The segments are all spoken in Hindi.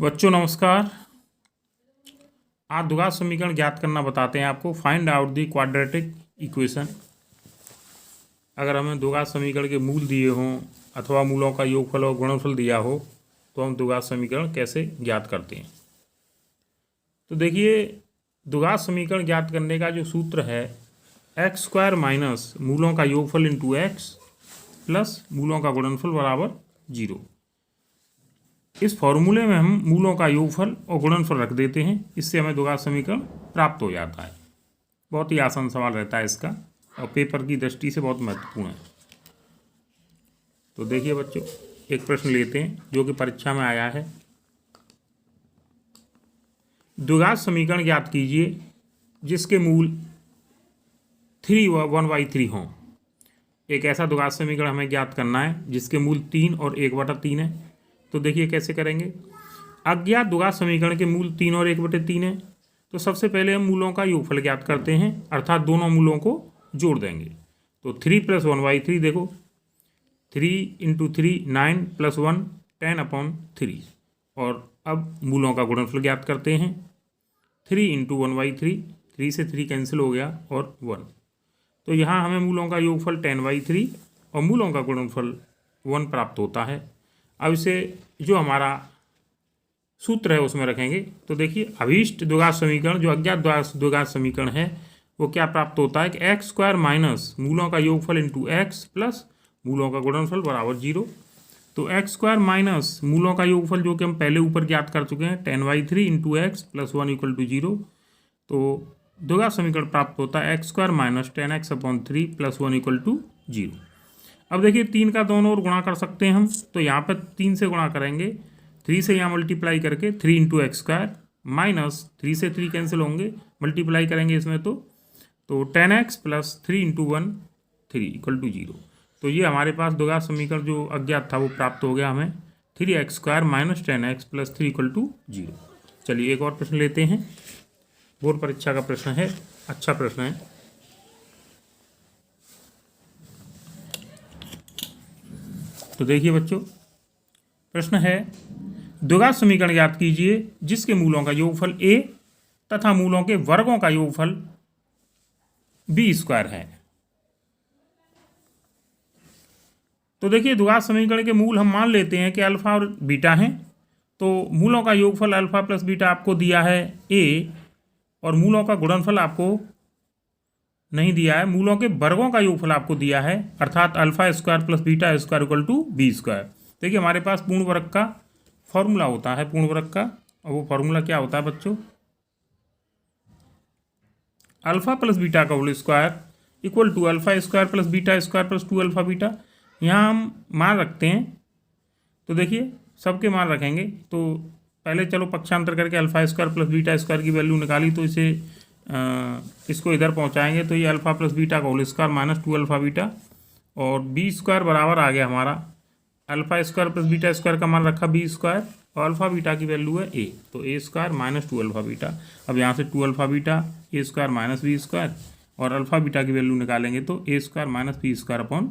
बच्चों नमस्कार। आज द्विघात समीकरण ज्ञात करना बताते हैं आपको। Find out the quadratic equation. अगर हमें द्विघात समीकरण के मूल दिए हों अथवा मूलों का योगफल और गुणनफल दिया हो तो हम द्विघात समीकरण कैसे ज्ञात करते हैं। तो देखिए, द्विघात समीकरण ज्ञात करने का जो सूत्र है एक्स स्क्वायर माइनस मूलों का योगफल इंटू एक्स प्लस मूलों का गुणनफल बराबर 0। इस फॉर्मूले में हम मूलों का योगफल और गुणनफल रख देते हैं, इससे हमें द्विघात समीकरण प्राप्त हो जाता है। बहुत ही आसान सवाल रहता है इसका और पेपर की दृष्टि से बहुत महत्वपूर्ण है। तो देखिए बच्चों, एक प्रश्न लेते हैं जो कि परीक्षा में आया है। द्विघात समीकरण ज्ञात कीजिए जिसके मूल 1/3 हों। एक ऐसा द्विघात समीकरण हमें ज्ञात करना है जिसके मूल 3 और 1/3 है। तो देखिए कैसे करेंगे। अज्ञात द्विघात समीकरण के मूल 3 और 1/3 है, तो सबसे पहले हम मूलों का योगफल ज्ञात करते हैं, अर्थात दोनों मूलों को जोड़ देंगे। तो 3 + 1/3 देखो, 3 × 3 9 + 1 10/3। और अब मूलों का गुणनफल ज्ञात करते हैं। 3 × 1/3, 3 से 3 कैंसिल हो गया और 1। तो यहाँ हमें मूलों का योगफल 10/3 और मूलों का गुणनफल 1 प्राप्त होता है। अब इसे जो हमारा सूत्र है उसमें रखेंगे। तो देखिए, अभीष्ट द्विघात समीकरण जो अज्ञात द्विघात समीकरण है वो क्या प्राप्त होता है कि एक्स स्क्वायर माइनस मूलों का योगफल इंटू एक्स प्लस मूलों का गुणनफल बराबर 0। तो एक्स स्क्वायर माइनस मूलों का योगफल जो कि हम पहले ऊपर ज्ञात कर चुके हैं 10/3 इंटू एक्स प्लस 1 = 0। तो द्विघात समीकरण प्राप्त होता है x square minus 10x/3 plus 1 = 0। अब देखिए, 3 का दोनों ओर गुणा कर सकते हैं हम। तो यहाँ पर 3 से गुणा करेंगे, 3 से यहाँ मल्टीप्लाई करके 3 × x² माइनस 3 से 3 कैंसिल होंगे, मल्टीप्लाई करेंगे इसमें तो 10x प्लस 3 × 1 3 = 0। तो ये हमारे पास द्विघात समीकरण जो अज्ञात था वो प्राप्त हो गया हमें, 3x² माइनस 10x प्लस 3 = 0। चलिए एक और प्रश्न लेते हैं। बोर्ड परीक्षा का प्रश्न है, अच्छा प्रश्न है। तो देखिए बच्चों, प्रश्न है द्विघात समीकरण ज्ञात कीजिए जिसके मूलों का योगफल a तथा मूलों के वर्गों का योगफल b² है। तो देखिए, द्विघात समीकरण के मूल हम मान लेते हैं कि अल्फा और बीटा हैं। तो मूलों का योगफल अल्फा प्लस बीटा आपको दिया है a और मूलों का गुणनफल आपको नहीं दिया है। मूलों के वर्गों का योगफल आपको दिया है, अर्थात α² प्लस β² = b²। देखिए, हमारे पास पूर्ण वर्ग का फॉर्मूला होता है, पूर्ण वर्ग का, और वो फॉर्मूला क्या होता है बच्चों, अल्फा प्लस बीटा का whole square equal to α² plus β² plus 2α beta. यहाँ हम मान रखते हैं। तो देखिए, सबके मान रखेंगे। तो पहले चलो पक्षांतर करके α² प्लस β² की वैल्यू निकाली, तो इसे इसको इधर पहुंचाएंगे तो ये अल्फा प्लस बीटा का होल स्क्वायर माइनस 2α बीटा, और b² बराबर आ गया हमारा α² प्लस β² का मान रखा b² और अल्फा बीटा की वैल्यू है a, तो a² माइनस 2α बीटा। अब यहाँ से 2α बीटा a² माइनस b² और अल्फा बीटा की वैल्यू निकालेंगे तो a² माइनस b²/2।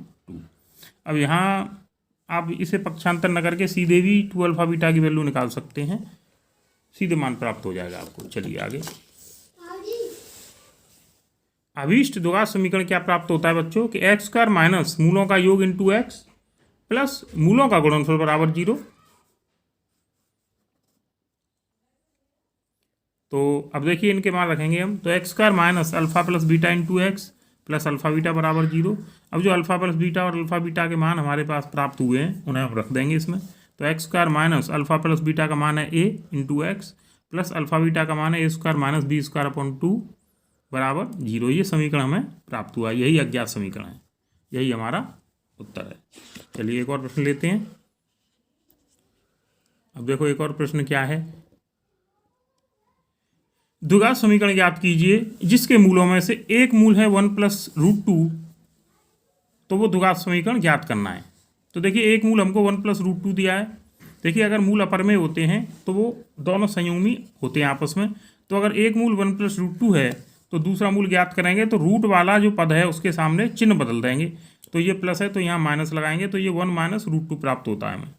अब यहाँ आप इसे पक्षांतर न करके सीधे भी 2α बीटा की वैल्यू निकाल सकते हैं, सीधे मान प्राप्त हो जाएगा आपको। चलिए आगे। अभीष्ट द्विघात समीकरण क्या प्राप्त होता है बच्चों कि x² माइनस मूलों का योग इंटू x प्लस मूलों का गुणनफल बराबर 0। तो अब देखिए, इनके मान रखेंगे हम। तो x² minus alpha plus beta into x plus alpha beta बराबर 0। अब जो अल्फा प्लस बीटा और अल्फा बीटा के मान हमारे पास प्राप्त हुए हैं उन्हें हम रख देंगे इसमें। तो x² minus alpha plus beta का मान है a into x plus alpha beta का मान है a² माइनस b² बराबर 0। ये समीकरण हमें प्राप्त हुआ, यही अज्ञात समीकरण है, यही हमारा उत्तर है। चलिए एक और प्रश्न लेते हैं। अब देखो, एक और प्रश्न क्या है। द्विघात समीकरण ज्ञात कीजिए जिसके मूलों में से एक मूल है 1 + √2, तो वो द्विघात समीकरण ज्ञात करना है। तो देखिए, एक मूल हमको 1 + √2 दिया है। देखिए, अगर मूल अपर में होते हैं तो वो दोनों संयुग्मी होते हैं आपस में। तो अगर एक मूल 1 + √2 है तो दूसरा मूल ज्ञात करेंगे तो रूट वाला जो पद है उसके सामने चिन्ह बदल देंगे। तो ये प्लस है तो यहाँ माइनस लगाएंगे, तो ये 1 - √2 प्राप्त होता है हमें।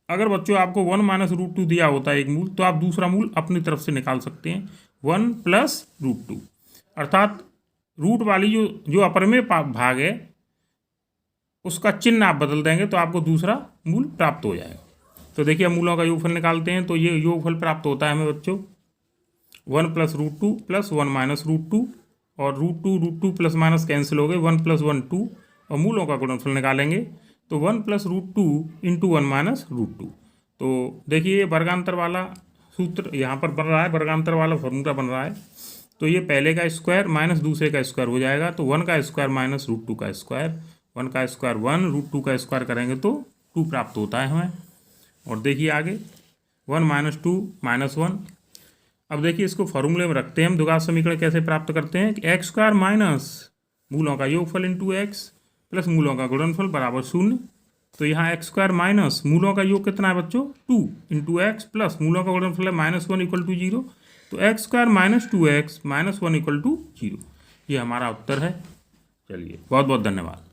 अगर बच्चों आपको 1 माइनस रूट 2 दिया होता है एक मूल, तो आप दूसरा मूल अपनी तरफ से निकाल सकते हैं 1 प्लस रूट 2, अर्थात रूट वाली जो अपरमेय भाग है उसका चिन्ह आप बदल देंगे तो आपको दूसरा मूल प्राप्त हो जाएगा। तो देखिए अब मूलों का योगफल निकालते हैं। तो ये योगफल प्राप्त होता है हमें बच्चों 1 plus root 2 plus 1 minus root 2, और root two plus minus cancel हो गए, 1 प्लस 1 2, और मूलों का गुणनफल निकालेंगे तो 1 plus root 2 into 1 minus root 2। तो देखिए वर्गांतर वाला सूत्र यहाँ पर बन रहा है, वर्गांतर वाला फॉर्मूला बन रहा है। तो ये पहले का स्क्वायर माइनस दूसरे का स्क्वायर हो जाएगा, तो 1 का स्क्वायर माइनस रूट 2 का स्क्वायर, 1 का स्क्वायर 1, रूट 2 का स्क्वायर करेंगे तो 2 प्राप्त होता है हमें। और देखिए आगे 1 माइनस 2 माइनस 1। अब देखिए इसको फॉर्मूले में रखते हैं हम। द्विघात समीकरण कैसे प्राप्त करते हैं कि एक्स स्क्वायर माइनस मूलों का योगफल इंटू एक्स प्लस मूलों का गुणनफल बराबर 0। तो यहाँ एक्स स्क्वायर माइनस मूलों का योग कितना है बच्चों 2 इंटू एक्स प्लस मूलों का गुणनफल है -1 इक्वल टू 0। तो X square minus 2x minus 1 equal to 0, ये हमारा उत्तर है। चलिए बहुत बहुत धन्यवाद।